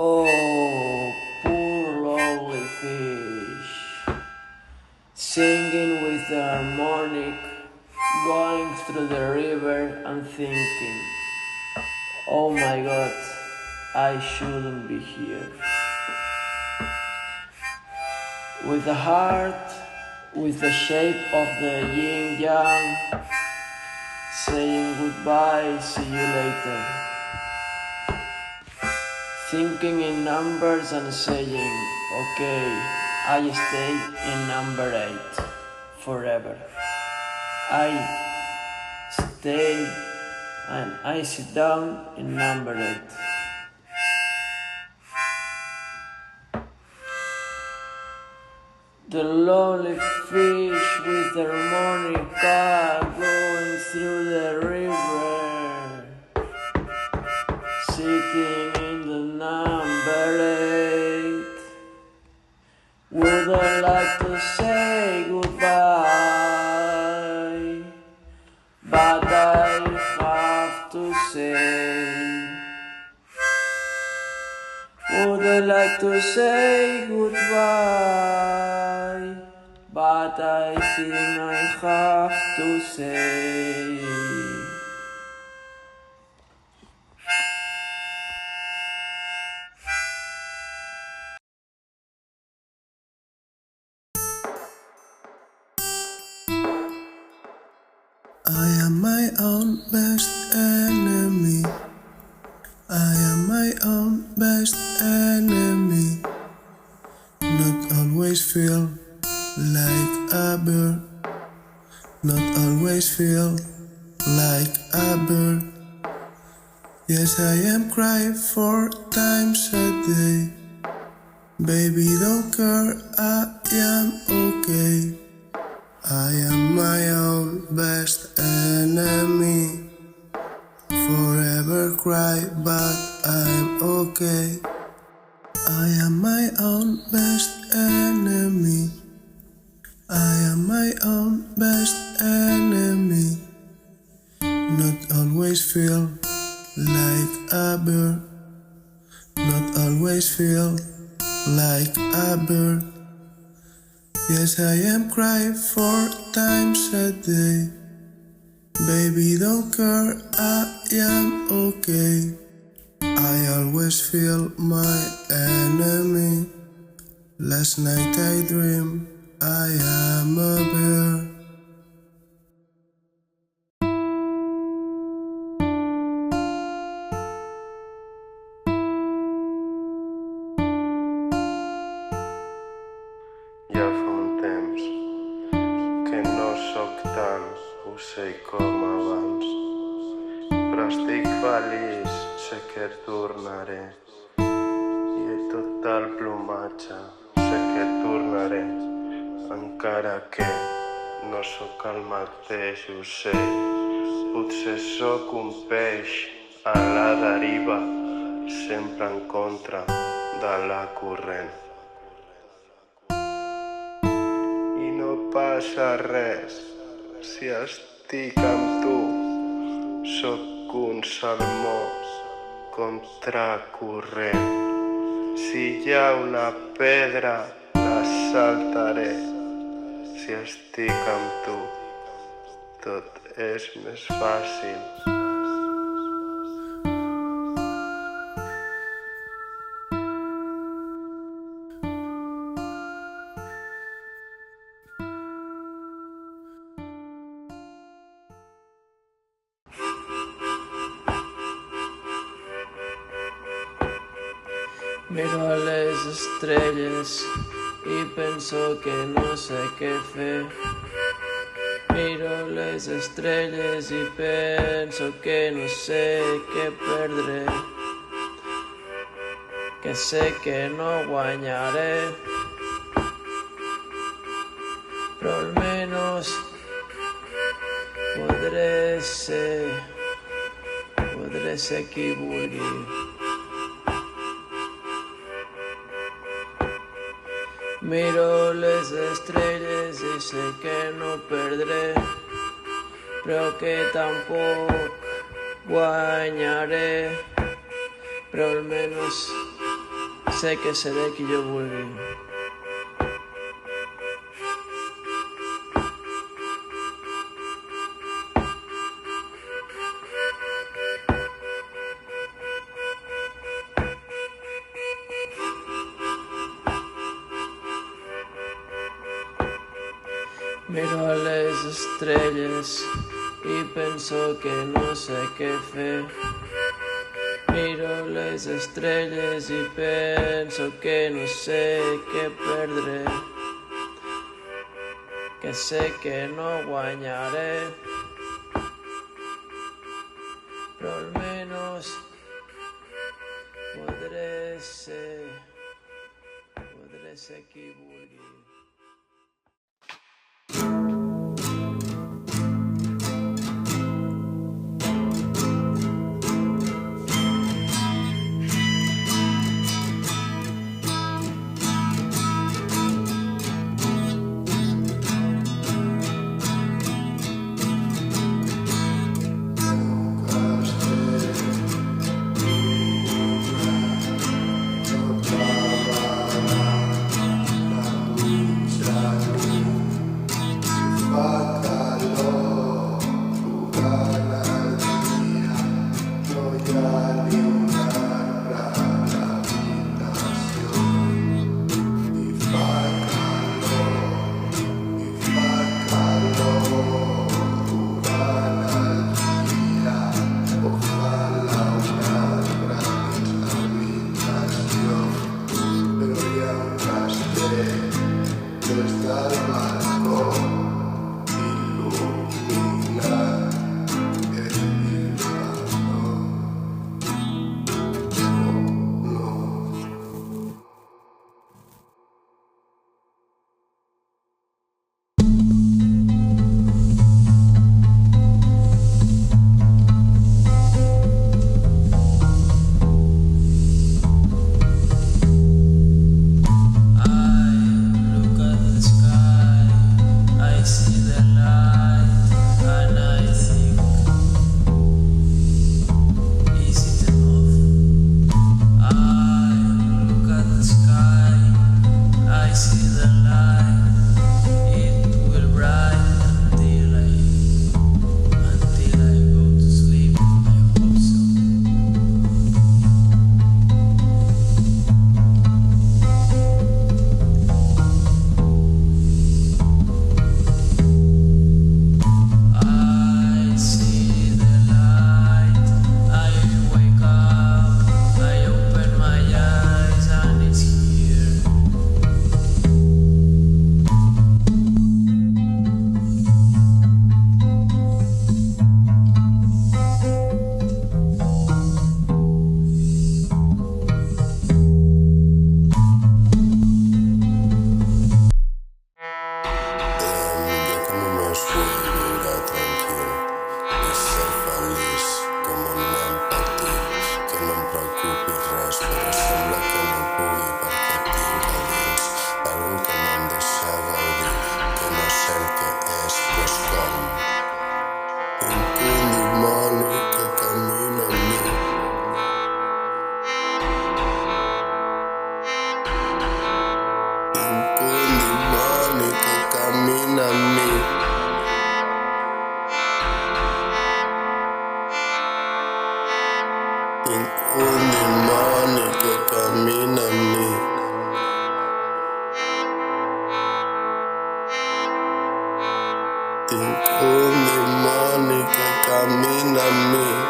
Oh, poor lonely fish, singing with the harmonic, going through the river and thinking, oh my God, I shouldn't be here. With a heart, with the shape of the yin-yang, saying goodbye, see you later. Thinking in numbers and saying, okay, I stay in number 8 forever. I stay and I sit down in number 8. The lonely fish with the harmonica going through the river, sitting in the number 8. Would I like to say goodbye, but I have to say. Would I like to say goodbye, but I think I have to say. I am my own best enemy. I am my own best enemy. Not always feel like a bird. Not always feel like a bird. Yes, I am crying 4 times a day. Baby, don't care, I am okay. I am my own best enemy. Forever cry, but I'm okay. I am my own best enemy. I am my own best enemy. Not always feel like a bird. Not always feel like a bird. Yes, I am crying 4 times a day. Baby, don't care, I am okay. I always feel my enemy. Last night I dreamed I am a bear. Ja fa un temps que no sóc tant ocell com abans, però estic feliç, sé que tornaré, i tot el plomatge sé que tornaré, encara que no sóc el mateix ocell. Potser sóc un peix a la deriva, sempre en contra de la corrent. I no passa res si estic amb tu. Sóc un salmó contracorrent. Si hi ha una pedra, la saltaré. Si estic amb tu, tot és més fàcil. Miro a les estrelles i penso que no sé què fer. Miro les estrelles i penso que no sé què perdre, que sé que no guanyaré, però almenys podré ser qui vulgui. Miro les estrelles i sé que no perdré, però que tampoc guanyaré, però almenys sé que seré qui jo vulgui. Miro a les estrelles i penso que no sé què fer. Miro les estrelles i penso que no sé què perdre, que sé que no guanyaré, però almenys podré ser qui vulgui. Un demonio que camina en mí. Tengo un demonio que camina en mí.